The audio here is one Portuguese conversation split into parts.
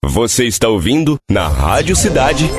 Você está ouvindo na Rádio Cidade,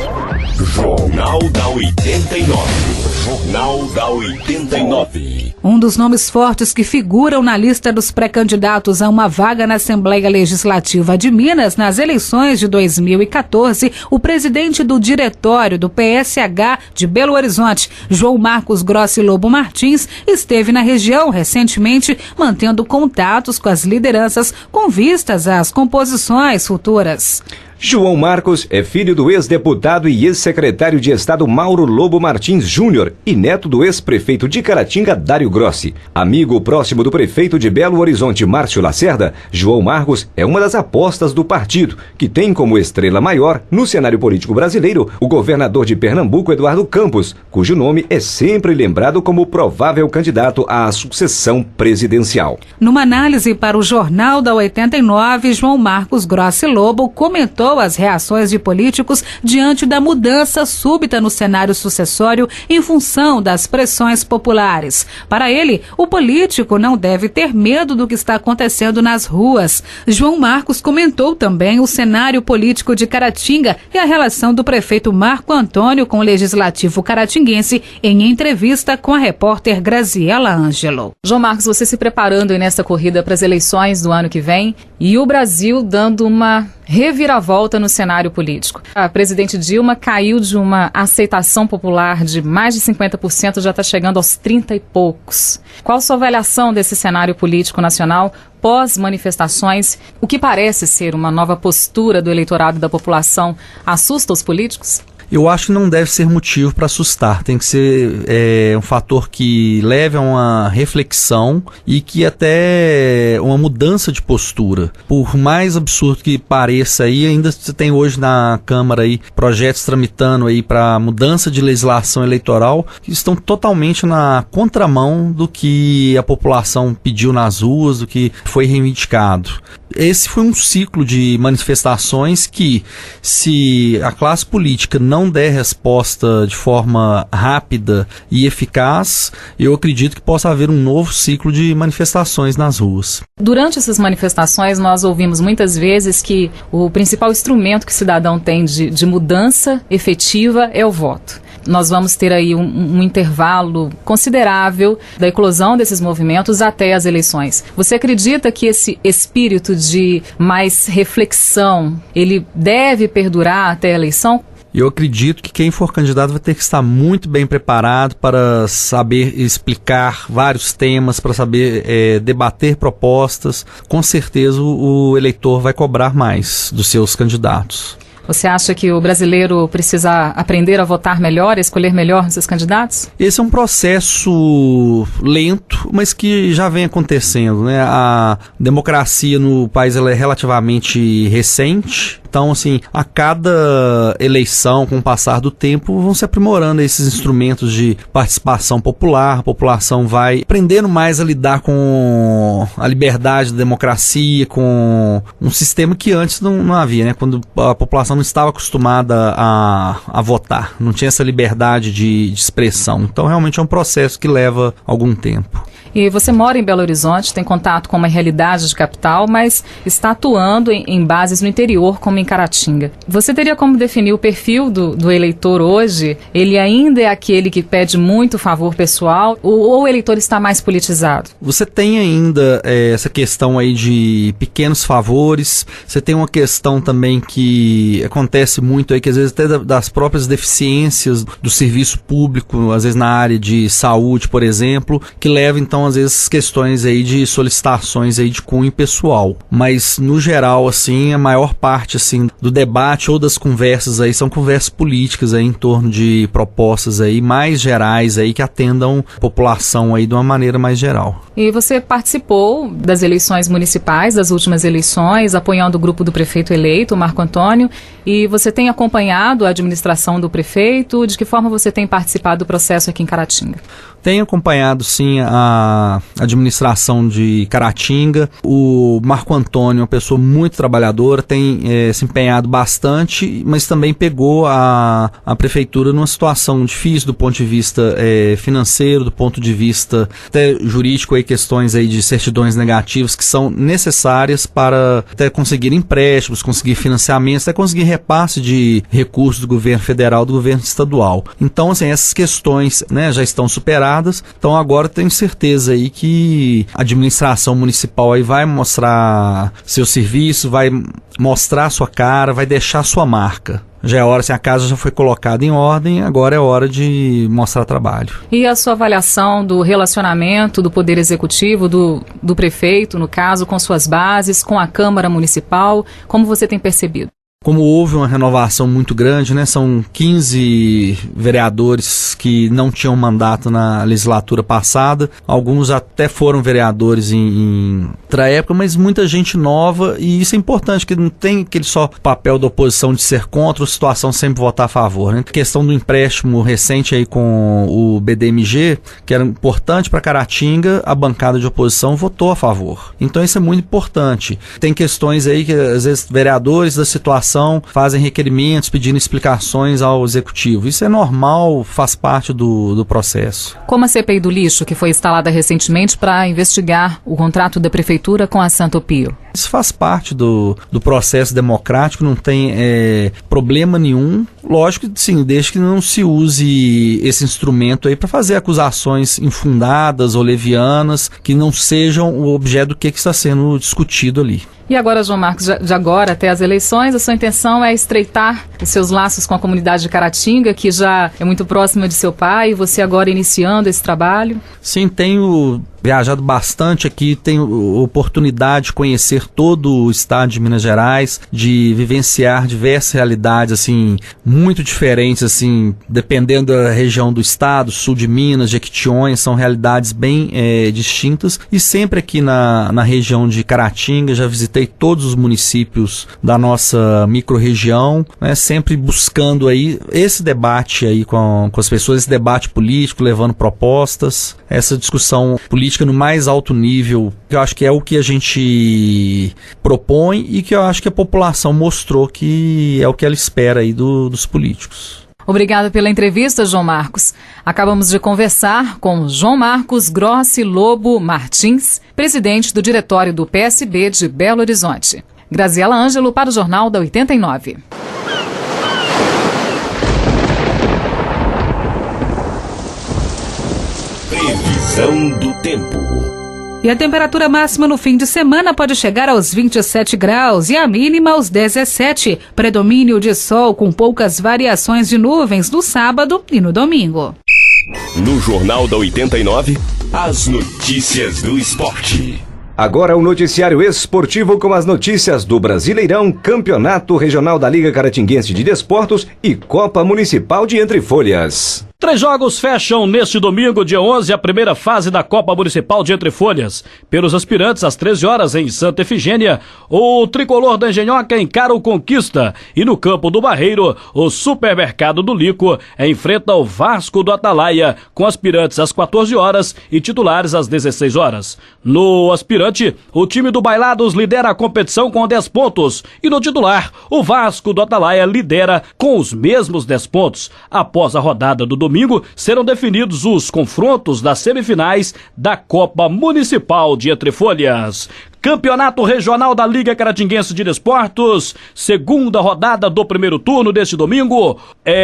Jornal da 89. Jornal da 89. Um dos nomes fortes que figuram na lista dos pré-candidatos a uma vaga na Assembleia Legislativa de Minas nas eleições de 2014, o presidente do diretório do PSH de Belo Horizonte, João Marcos Grossi Lobo Martins, esteve na região recentemente, mantendo contatos com as lideranças com vistas às composições futuras. João Marcos é filho do ex-deputado e ex-secretário de Estado Mauro Lobo Martins Júnior e neto do ex-prefeito de Caratinga, Dário Grossi. Amigo próximo do prefeito de Belo Horizonte, Márcio Lacerda, João Marcos é uma das apostas do partido, que tem como estrela maior, no cenário político brasileiro, o governador de Pernambuco, Eduardo Campos, cujo nome é sempre lembrado como provável candidato à sucessão presidencial. Numa análise para o Jornal da 89, João Marcos Grossi Lobo comentou as reações de políticos diante da mudança súbita no cenário sucessório em função das pressões populares. Para ele, o político não deve ter medo do que está acontecendo nas ruas. João Marcos comentou também o cenário político de Caratinga e a relação do prefeito Marco Antônio com o legislativo caratinguense em entrevista com a repórter Graziela Ângelo. João Marcos, você se preparando aí nessa corrida para as eleições do ano que vem e o Brasil dando uma reviravolta no cenário político. A presidente Dilma caiu de uma aceitação popular de mais de 50%, já está chegando aos 30 e poucos. Qual a sua avaliação desse cenário político nacional pós-manifestações? O que parece ser uma nova postura do eleitorado e da população assusta os políticos? Eu acho que não deve ser motivo para assustar, tem que ser um fator que leve a uma reflexão e que até uma mudança de postura. Por mais absurdo que pareça aí, ainda você tem hoje na Câmara aí projetos tramitando aí para mudança de legislação eleitoral que estão totalmente na contramão do que a população pediu nas ruas, do que foi reivindicado. Esse foi um ciclo de manifestações que, se a classe política não der resposta de forma rápida e eficaz, eu acredito que possa haver um novo ciclo de manifestações nas ruas. Durante essas manifestações, nós ouvimos muitas vezes que o principal instrumento que o cidadão tem de mudança efetiva é o voto. Nós vamos ter aí um intervalo considerável da eclosão desses movimentos até as eleições. Você acredita que esse espírito de mais reflexão, ele deve perdurar até a eleição? Eu acredito que quem for candidato vai ter que estar muito bem preparado para saber explicar vários temas, para saber debater propostas. Com certeza o eleitor vai cobrar mais dos seus candidatos. Você acha que o brasileiro precisa aprender a votar melhor, a escolher melhor seus candidatos? Esse é um processo lento, mas que já vem acontecendo, né? A democracia no país ela é relativamente recente. Então, assim, a cada eleição, com o passar do tempo, vão se aprimorando esses instrumentos de participação popular. A população vai aprendendo mais a lidar com a liberdade da democracia, com um sistema que antes não havia, né? Quando a população não estava acostumada a votar, não tinha essa liberdade de expressão. Então, realmente é um processo que leva algum tempo. E você mora em Belo Horizonte, tem contato com uma realidade de capital, mas está atuando em bases no interior, como em Caratinga. Você teria como definir o perfil do eleitor hoje? Ele ainda é aquele que pede muito favor pessoal ou o eleitor está mais politizado? Você tem ainda essa questão aí de pequenos favores, você tem uma questão também que acontece muito aí, que às vezes até das próprias deficiências do serviço público, às vezes na área de saúde, por exemplo, que leva então às vezes questões aí de solicitações aí de cunho pessoal, mas no geral assim a maior parte assim do debate ou das conversas aí são conversas políticas aí em torno de propostas aí mais gerais aí que atendam a população aí de uma maneira mais geral. E você participou das eleições municipais, das últimas eleições, apoiando o grupo do prefeito eleito, Marco Antônio, e você tem acompanhado a administração do prefeito? De que forma você tem participado do processo aqui em Caratinga? Tenho acompanhado sim a a administração de Caratinga. O Marco Antônio é uma pessoa muito trabalhadora, tem se empenhado bastante, mas também pegou a prefeitura numa situação difícil do ponto de vista financeiro, do ponto de vista até jurídico, aí, questões aí de certidões negativas que são necessárias para até conseguir empréstimos, conseguir financiamentos, até conseguir repasse de recursos do governo federal, do governo estadual. Então, assim, essas questões, né, já estão superadas. Então, agora tenho certeza aí que a administração municipal aí vai mostrar seu serviço, vai mostrar sua cara, vai deixar sua marca. Já é hora, assim, a casa já foi colocada em ordem, agora é hora de mostrar trabalho. E a sua avaliação do relacionamento do Poder Executivo, do prefeito, no caso, com suas bases, com a Câmara Municipal, como você tem percebido? Como houve uma renovação muito grande, né, são 15 vereadores que não tinham mandato na legislatura passada, alguns até foram vereadores em outra época, mas muita gente nova, e isso é importante, que não tem aquele só papel da oposição de ser contra, a situação sempre votar a favor, né? A questão do empréstimo recente aí com o BDMG, que era importante para Caratinga, a bancada de oposição votou a favor. Então isso é muito importante. Tem questões aí que às vezes vereadores da situação fazem requerimentos pedindo explicações ao executivo. Isso é normal, faz parte do processo. Como a CPI do lixo, que foi instalada recentemente para investigar o contrato da prefeitura com a Santo Pio? Isso faz parte do processo democrático, não tem problema nenhum. Lógico que sim, desde que não se use esse instrumento aí para fazer acusações infundadas ou levianas, que não sejam o objeto do que está sendo discutido ali. E agora, João Marcos, de agora até as eleições, a sua intenção é estreitar os seus laços com a comunidade de Caratinga, que já é muito próxima de seu pai, e você agora iniciando esse trabalho? Sim, tenho viajado bastante aqui, tenho oportunidade de conhecer todo o estado de Minas Gerais, de vivenciar diversas realidades, assim, muito diferentes, assim, dependendo da região do estado, sul de Minas, Jequitinhonha, são realidades bem distintas, e sempre aqui na região de Caratinga, já visitei todos os municípios da nossa microrregião, né, sempre buscando aí esse debate aí com as pessoas, esse debate político, levando propostas, essa discussão política no mais alto nível, que eu acho que é o que a gente propõe e que eu acho que a população mostrou que é o que ela espera aí dos políticos. Obrigada pela entrevista, João Marcos. Acabamos de conversar com João Marcos Grossi Lobo Martins, presidente do diretório do PSB de Belo Horizonte. Graziela Ângelo para o Jornal da 89. Previsão do tempo. E a temperatura máxima no fim de semana pode chegar aos 27 graus e a mínima aos 17. Predomínio de sol com poucas variações de nuvens no sábado e no domingo. No Jornal da 89, as notícias do esporte. Agora o noticiário esportivo com as notícias do Brasileirão, Campeonato Regional da Liga Caratinguense de Desportos e Copa Municipal de Entre Folhas. 3 jogos fecham neste domingo, dia 11, a primeira fase da Copa Municipal de Entre Folhas. Pelos aspirantes, às 13 horas, em Santa Efigênia, o tricolor da Engenhoca encara o Conquista. E no campo do Barreiro, o Supermercado do Lico enfrenta o Vasco do Atalaia, com aspirantes às 14 horas e titulares às 16 horas. No aspirante, o time do Bailados lidera a competição com 10 pontos. E no titular, o Vasco do Atalaia lidera com os mesmos 10 pontos. Após a rodada do domingo, serão definidos os confrontos das semifinais da Copa Municipal de Entre Folhas. Campeonato Regional da Liga Caratinguense de Desportos, segunda rodada do primeiro turno deste domingo.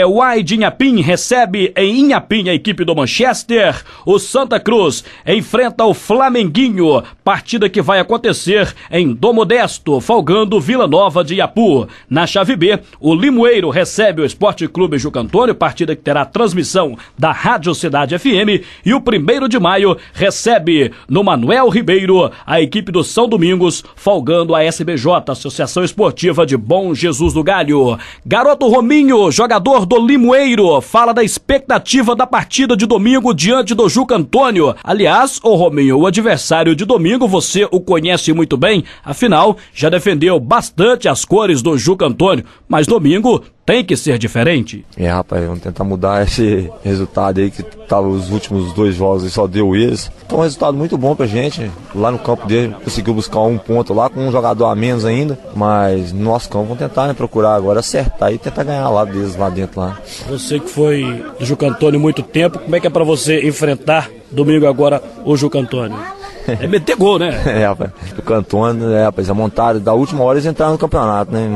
O AI de Inhapim recebe em Inhapim a equipe do Manchester. O Santa Cruz enfrenta o Flamenguinho, partida que vai acontecer em Dom Modesto, folgando Vila Nova de Iapu. Na chave B, o Limoeiro recebe o Esporte Clube Juca Antônio, partida que terá transmissão da Rádio Cidade FM. E o 1º de maio recebe no Manuel Ribeiro a equipe do São Domingos, folgando a SBJ, Associação Esportiva de Bom Jesus do Galho. Garoto Rominho, jogador do Limoeiro, fala da expectativa da partida de domingo diante do Juca Antônio. Aliás, o Rominho, o adversário de domingo, você o conhece muito bem, afinal, já defendeu bastante as cores do Juca Antônio, mas domingo tem que ser diferente. Rapaz, vamos tentar mudar esse resultado aí que tava os últimos 2 jogos e só deu eles. Então um resultado muito bom pra gente. Lá no campo dele conseguiu buscar 1 ponto lá com um jogador a menos ainda, mas no nosso campo vamos tentar, né, procurar agora acertar e tentar ganhar lá deles lá dentro lá. Você que foi do Juca Antônio muito tempo, como é que é pra você enfrentar domingo agora o Juca Antônio? É meter gol, né? Rapaz, o Cantônio, rapaz, é montado, da última hora eles entraram no campeonato, né,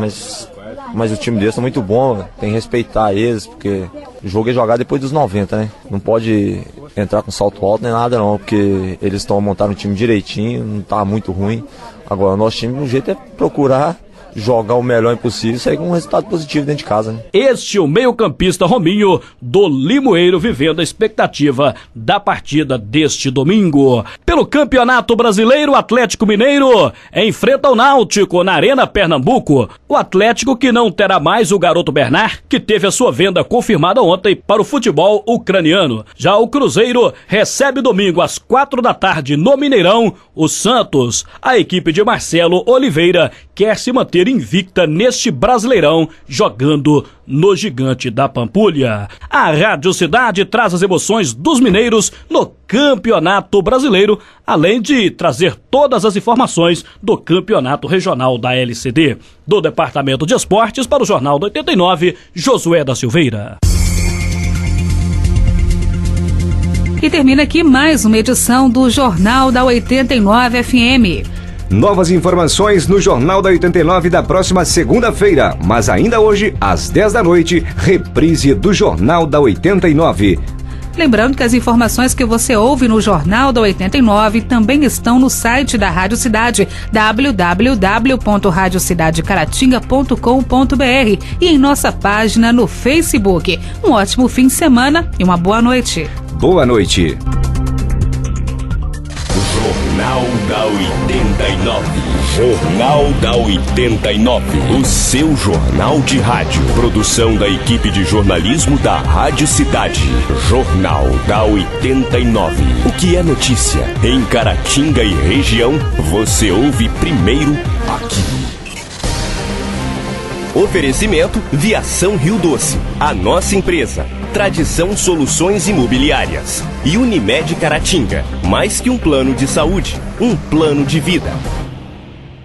mas o time deles é muito bom, tem que respeitar eles, porque o jogo é jogar depois dos 90, né? Não pode entrar com salto alto nem nada não, porque eles estão montando o time direitinho, não tá muito ruim. Agora o nosso time, o jeito é procurar jogar o melhor possível e sair com um resultado positivo dentro de casa, né? Este é o meio-campista Rominho do Limoeiro, vivendo a expectativa da partida deste domingo. Pelo Campeonato Brasileiro, o Atlético Mineiro enfrenta o Náutico na Arena Pernambuco. O Atlético que não terá mais o garoto Bernard, que teve a sua venda confirmada ontem para o futebol ucraniano. Já o Cruzeiro recebe domingo às 4 da tarde no Mineirão o Santos. A equipe de Marcelo Oliveira quer se manter invicta neste Brasileirão, jogando no Gigante da Pampulha. A Rádio Cidade traz as emoções dos mineiros no Campeonato Brasileiro, além de trazer todas as informações do Campeonato Regional da LCD. Do Departamento de Esportes para o Jornal do 89, Josué da Silveira. E termina aqui mais uma edição do Jornal da 89 FM. Novas informações no Jornal da 89 da próxima segunda-feira, mas ainda hoje, às 10 da noite, reprise do Jornal da 89. Lembrando que as informações que você ouve no Jornal da 89 também estão no site da Rádio Cidade, www.radiocidadecaratinga.com.br, e em nossa página no Facebook. Um ótimo fim de semana e uma boa noite. Boa noite. Jornal da 89. Jornal da 89. O seu jornal de rádio. Produção da equipe de jornalismo da Rádio Cidade. Jornal da 89. O que é notícia em Caratinga e região, você ouve primeiro aqui. Oferecimento Viação Rio Doce. A nossa empresa. Tradição Soluções Imobiliárias. E Unimed Caratinga. Mais que um plano de saúde, um plano de vida.